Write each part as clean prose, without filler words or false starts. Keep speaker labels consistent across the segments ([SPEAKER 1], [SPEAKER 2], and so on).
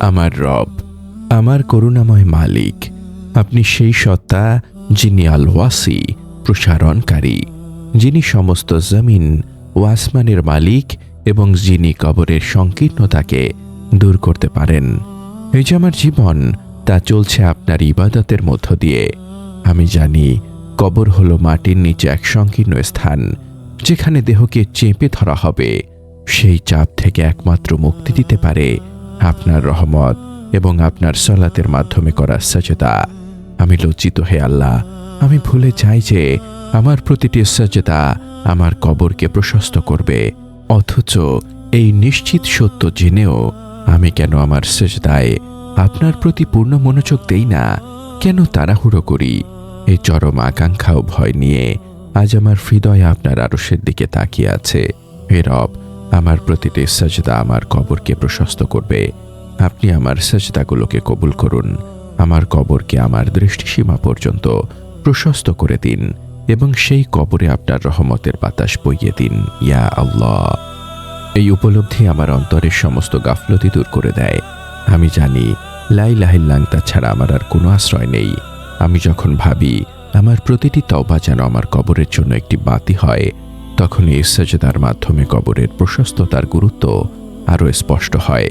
[SPEAKER 1] আমার রব, আমার করুণাময় মালিক, আপনি সেই সত্তা যিনি আল ওয়াসি, প্রসারণকারী, যিনি সমস্ত জমিন ও আসমানের মালিক এবং যিনি কবরের সংকীর্ণতাকে দূর করতে পারেন। এই যে আমার জীবন, তা চলছে আপনার ইবাদতের মধ্য দিয়ে। আমি জানি কবর হলো মাটির নিচে এক সংকীর্ণ স্থান, যেখানে দেহকে চেপে ধরা হবে। সেই চাপ থেকে একমাত্র মুক্তি দিতে পারে আপনার রহমত এবং আপনার সালাতের মাধ্যমে করা সাজদা। আমি লজ্জিত হে আল্লাহ, আমি ভুলে যাই যে আমার প্রতিটি সাজদা আমার কবরকে প্রশস্ত করবে। অথচ এই নিশ্চিত সত্য জেনেও আমি কেন আমার সাজদায় আপনার প্রতি পূর্ণ মনোযোগ দেই না? কেন তাড়াহুড়ো করি? এই চরম আকাঙ্ক্ষা ও ভয় নিয়ে আজ আমার হৃদয় আপনার আরশের দিকে তাকিয়ে আছে। হে রব, আমার প্রতিটি সাজদা আমার কবরকে প্রশস্ত করবে। আপনি আমার সাজদাগুলোকে কবুল করুন। আমার কবরকে আমার দৃষ্টিসীমা পর্যন্ত প্রশস্ত করে দিন এবং সেই কবরে আপনার রহমতের বাতাস বইয়ে দিন, ইয়া আল্লাহ। এই উপলব্ধি আমার অন্তরের সমস্ত গাফলতি দূর করে দেয়। আমি জানি লা ইলাহা ইল্লাল্লাহ ছাড়া আমার আর কোনো আশ্রয় নেই। আমি যখন ভাবি আমার প্রতিটি তওবা যেন আমার কবরের জন্য একটি বাতি হয়, তখন এই সাজদার মাধ্যমে কবরের প্রশস্ততার গুরুত্ব আরও স্পষ্ট হয়।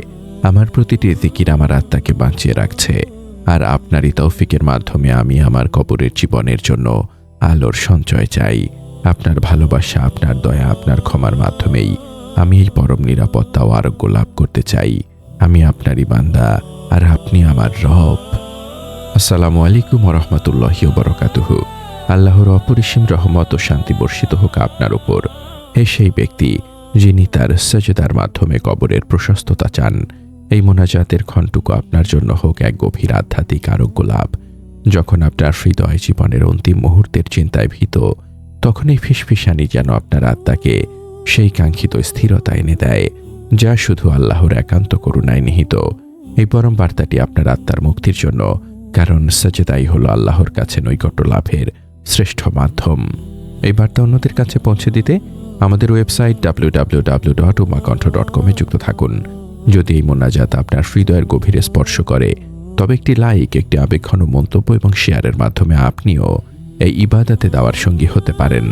[SPEAKER 1] আমার প্রতিটি জিকির আমার আত্মাকে বাঁচিয়ে রাখছে, আর আপনারই তৌফিকের মাধ্যমে আমি আমার কবরের জীবনের জন্য আলোর সঞ্চয় চাই। আপনার ভালোবাসা, আপনার দয়া, আপনার ক্ষমার মাধ্যমেই আমি এই পরম নিরাপত্তা ও আরোগ্য লাভ করতে চাই। আমি আপনারই বান্দা, আর আপনি আমার রব। আসসালামু আলাইকুম ওয়া রাহমাতুল্লাহি ওয়া বারাকাতুহু। আল্লাহর অপরিসীম রহমত ও শান্তি বর্ষিত হোক আপনার উপর। হে সেই ব্যক্তি যিনি তার সাজদার মাধ্যমে কবরের প্রশস্ততা চান, এই মোনাজাতের ক্ষণটুকু আপনার জন্য হোক এক গভীর আধ্যাত্মিক আরোগ্য লাভ। যখন আপনার হৃদয় জীবনের অন্তিম মুহূর্তের চিন্তায় ভীত, তখন এই ফিসফিসানি যেন আপনার আত্মাকে সেই কাঙ্ক্ষিত স্থিরতা এনে দেয়, যা শুধু আল্লাহর একান্ত করুণায় নিহিত। এই পরম বার্তাটি আপনার আত্মার মুক্তির জন্য, কারণ সাজদাই হলো আল্লাহর কাছে নৈকট্য লাভের শ্রেষ্ঠ মাধ্যম। এই বার্তা অন্যদের কাছে পৌঁছে দিতে আমাদের ওয়েবসাইট www.umakonth.com-এ যুক্ত থাকুন। যদি এই মোনাজাত আপনার হৃদয়ের গভীরে স্পর্শ করে, তবে একটি লাইক, একটি আবেগঘন মন্তব্য এবং শেয়ারের মাধ্যমে আপনিও এই ইবাদতে দেওয়ার সঙ্গী হতে পারেন।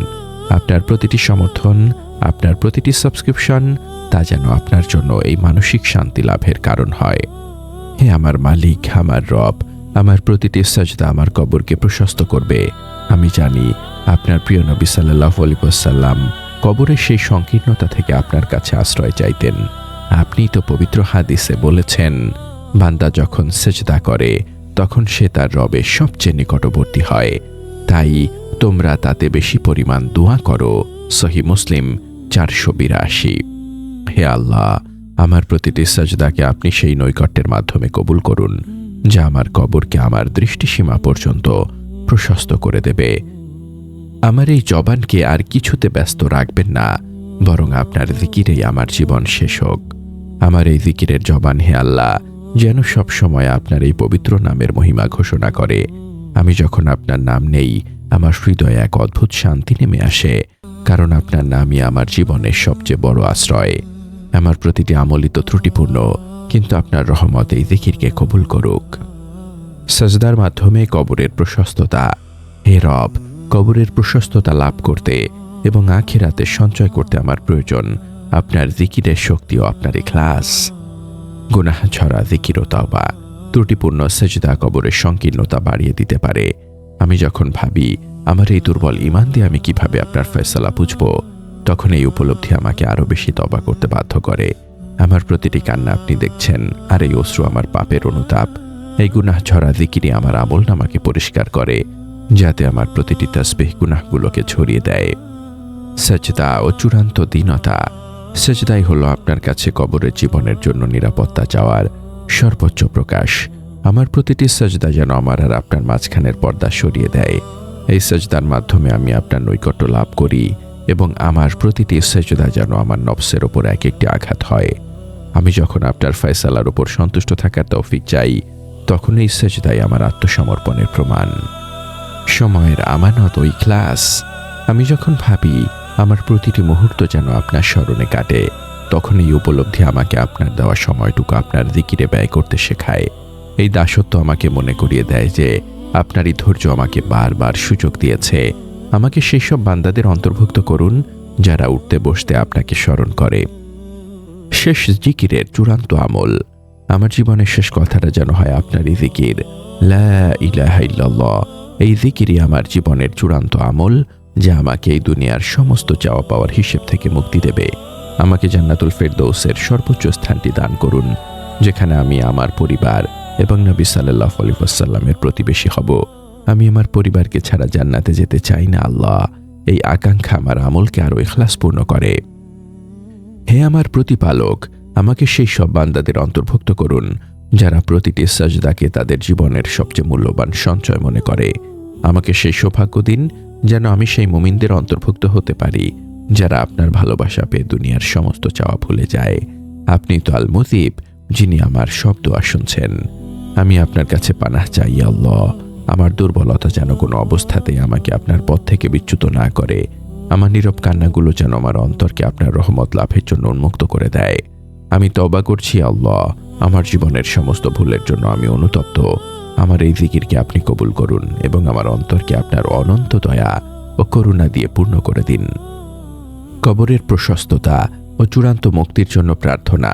[SPEAKER 1] আপনার প্রতিটি সমর্থন, আপনার প্রতিটি সাবস্ক্রিপশন, তা যেন আপনার জন্য এই মানসিক শান্তি লাভের কারণ হয়। হে আমার মালিক, আমার রব, আমার প্রতিটি সাজদা আমার কবরকে প্রশস্ত করবে। আমি জানি আপনার প্রিয় নবী সাল্লাল্লাহু আলাইহি ওয়াসাল্লাম কবরের সেই সংকীর্ণতা থেকে আপনার কাছে আশ্রয় চাইতেন। আপনি তো পবিত্র হাদিসে বলেছেন, বান্দা যখন সেজদা করে তখন সে তার রবের সবচেয়ে নিকটবর্তী হয়। তাই তোমরা তাতে বেশি পরিমাণ দোয়া করো। সহিহ মুসলিম 482। হে আল্লাহ, আমার প্রতিটি সাজদাকে আপনি সেই নৈকট্যের মাধ্যমে কবুল করুন, যা আমার কবরকে আমার দৃষ্টিসীমা পর্যন্ত প্রশস্ত করে দেবে। আমার এই জবানকে আর কিছুতে ব্যস্ত রাখবেন না, বরং আপনার জিকিরেই আমার জীবন শেষ হোক। আমার এই জিকিরের জবান, হে আল্লাহ, যেন সব সময় আপনার এই পবিত্র নামের মহিমা ঘোষণা করে। আমি যখন আপনার নাম নেই, আমার হৃদয়ে এক অদ্ভুত শান্তি নেমে আসে, কারণ আপনার নামই আমার জীবনের সবচেয়ে বড় আশ্রয়। আমার প্রতিটি আমলিত ত্রুটিপূর্ণ, কিন্তু আপনার রহমত এই জিকিরকে কবুল করুক। সাজদার মাধ্যমে কবরের প্রশস্ততা। হে রব, কবরের প্রশস্ততা লাভ করতে এবং আখিরাতে সঞ্চয় করতে আমার প্রয়োজন আপনার জিকিরের শক্তি ও আপনার ইখলাস। গুনাহ ঝরা জিকির ও তাওবা, ত্রুটিপূর্ণ সাজদা কবরের সংকীর্ণতা বাড়িয়ে দিতে পারে। আমি যখন ভাবি আমার এই দুর্বল ঈমান দিয়ে আমি কিভাবে আপনার ফয়সালা বুঝব, তখন এই উপলব্ধি আমাকে আরো বেশি তওবা করতে বাধ্য করে। আমার প্রতিটি কান্না আপনি দেখছেন, আর এই অশ্রু আমার পাপের অনুতাপ। এই গুনাহ ঝরা জিকিরই আমার আমলনামাকে পরিষ্কার করে, যাতে আমার প্রতিটি তাসবিহ গুনাহগুলোকে ছড়িয়ে দেয়। সাজদা ও চূড়ান্ত দীনতা। সাজদাই হলো আপনার কাছে কবরের জীবনের জন্য নিরাপত্তা চাওয়ার সর্বোচ্চ প্রকাশ। আমার প্রতিটি সাজদা যেন আমার আর আপনার মাঝখানের পর্দা সরিয়ে দেয়। এই সাজদার মাধ্যমে আমি আপনার নৈকট্য লাভ করি এবং আমার প্রতিটি সাজদা যেন আমার নফসের ওপর এক একটি আঘাত হয়। আমি যখন আপনার ফয়সালার উপর সন্তুষ্ট থাকার তৌফিক চাই, তখন এই সাজদাই আমার আত্মসমর্পণের প্রমাণ। সময়ের আমানত ও ইখলাস। আমি যখন ভাবি আমার প্রতিটি মুহূর্ত যেন আপনার স্মরণে কাটে, তখন এই উপলব্ধি আমাকে আপনার দেওয়া সময়টুকু আপনার জিকিরে ব্যয় করতে শেখায়। এই দাসত্ব আমাকে মনে করিয়ে দেয় যে আপনারই ধৈর্য আমাকে বারবার সুযোগ দিয়েছে। আমাকে সেই সব বান্দাদের অন্তর্ভুক্ত করুন যারা উঠতে বসতে আপনাকে স্মরণ করে। শেষ জিকিরের চূড়ান্ত আমল, আমার জীবনের শেষ কথাটা যেন হয় আপনারই জিকির, লা ইলাহা ইল্লাল্লাহ। এই জিকিরই আমার জীবনের চূড়ান্ত আমল, যা আমাকে এই দুনিয়ার সমস্ত চাওয়া পাওয়ার হিসেব থেকে মুক্তি দেবে। আমাকে জান্নাতুল ফেরদৌসের সর্বোচ্চ স্থানটি দান করুন, যেখানে আমি আমার পরিবার এবং নবী সাল্লাল্লাহু আলাইহি ওয়াসাল্লামের প্রতিবেশী হব। আমি আমার পরিবারকে ছাড়া জান্নাতে যেতে চাই না আল্লাহ। এই আকাঙ্ক্ষা আমার আমলকে আরো ইখলাসপূর্ণ করে। হে আমার প্রতিপালক, আমাকে সেই সব বান্দাদের অন্তর্ভুক্ত করুন যারা প্রতিটি সাজদাকে তাদের জীবনের সবচেয়ে মূল্যবান সঞ্চয় মনে করে। আমাকে সেই সৌভাগ্য দিন যেন আমি সেই মুমিনদের অন্তর্ভুক্ত হতে পারি যারা আপনার ভালোবাসা পেয়ে দুনিয়ার সমস্ত চাওয়া ভুলে যায়। আপনি তো আল মুজিব, যিনি আমার সব দোয়া শুনছেন। আমি আপনার কাছে পানাহ চাই আল্লাহ। আমার দুর্বলতা যেন কোনো অবস্থাতেই আমাকে আপনার পথ থেকে বিচ্যুত না করে। আমার নীরব কান্নাগুলো যেন আমার অন্তরকে আপনার রহমত লাভের জন্য উন্মুক্ত করে দেয়। আমি তওবা করছি আল্লাহ, আমার জীবনের সমস্ত ভুলের জন্য আমি অনুতপ্ত। আমার এই জিকিরকে আপনি কবুল করুন এবং আমার অন্তরকে আপনার অনন্ত দয়া ও করুণা দিয়ে পূর্ণ করে দিন। কবরের প্রশস্ততা ও চূড়ান্ত মুক্তির জন্য প্রার্থনা।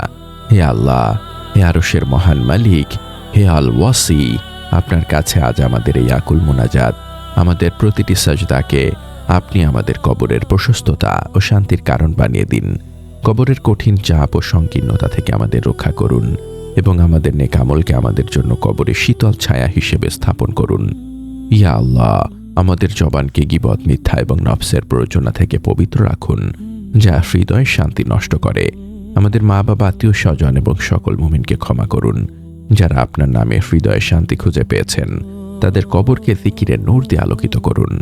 [SPEAKER 1] হে আল্লাহ, হে আরশের মহান মালিক, হে আল ওয়াসি, আপনার কাছে আজ আমাদের এই আকুল মুনাজাত। আমাদের প্রতিটি সাজদাকে আপনি আমাদের কবরের প্রশস্ততা ও শান্তির কারণ বানিয়ে দিন। কবরের কঠিন চাপ ও সংকীর্ণতা থেকে আমাদের রক্ষা করুন এবং আমাদের নেক আমলকে আমাদের জন্য কবরের শীতল ছায়া হিসেবে স্থাপন করুন। ইয়া আল্লাহ, আমাদের জবানকে গীবত, মিথ্যা এবং নফসের প্ররোচনা থেকে পবিত্র রাখুন, যা হৃদয়ের শান্তি নষ্ট করে। আমাদের মা বাবা, আত্মীয় স্বজন এবং সকল মুমিনকে ক্ষমা করুন যারা আপনার নামে হৃদয়ে শান্তি খুঁজে পেয়েছেন। তাদের কবরকে জিকিরের নূর দিয়ে আলোকিত করুন।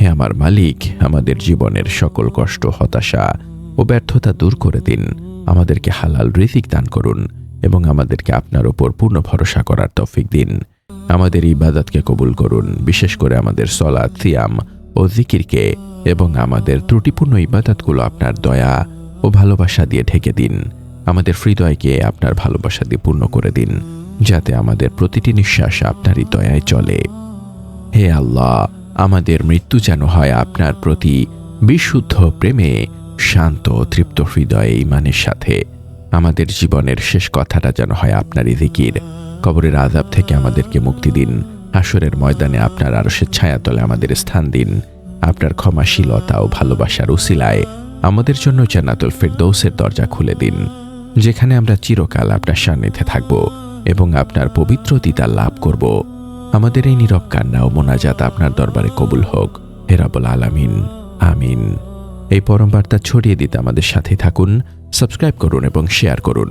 [SPEAKER 1] হে আমার মালিক, আমাদের জীবনের সকল কষ্ট, হতাশা ও ব্যর্থতা দূর করে দিন। আমাদেরকে হালাল রিজিক দান করুন এবং আমাদেরকে আপনার ওপর পূর্ণ ভরসা করার তৌফিক দিন। আমাদের ইবাদতকে কবুল করুন, বিশেষ করে আমাদের সলাত, সিয়াম ও জিকিরকে, এবং আমাদের ত্রুটিপূর্ণ ইবাদতগুলো আপনার দয়া ও ভালোবাসা দিয়ে ঢেকে দিন। আমাদের হৃদয়কে আপনার ভালোবাসা দিয়ে পূর্ণ করে দিন, যাতে আমাদের প্রতিটি নিঃশ্বাস আপনারই দয়ায় চলে। হে আল্লাহ, আমাদের মৃত্যু যেন হয় আপনার প্রতি বিশুদ্ধ প্রেমে, শান্ত ও তৃপ্ত হৃদয়ে ঈমানের সাথে। আমাদের জীবনের শেষ কথাটা যেন হয় আপনারই জিকির। কবরের আযাব থেকে আমাদেরকে মুক্তি দিন। হাশরের ময়দানে আপনার আরশের ছায়াতলে আমাদের স্থান দিন। আপনার ক্ষমাশীলতা ও ভালোবাসার উসিলায় আমাদের জন্য জান্নাতুল ফেরদৌসের দরজা খুলে দিন, যেখানে আমরা চিরকাল আপনার সান্নিধ্যে থাকব এবং আপনার পবিত্র দিদার লাভ করব। আমাদের এই নীরব কান্না ও মোনাজাত আপনার দরবারে কবুল হোক, হে রাব্বুল আলামিন। আমিন। এই পরম বার্তা ছড়িয়ে দিতে আমাদের সাথে থাকুন, সাবস্ক্রাইব করুন এবং শেয়ার করুন।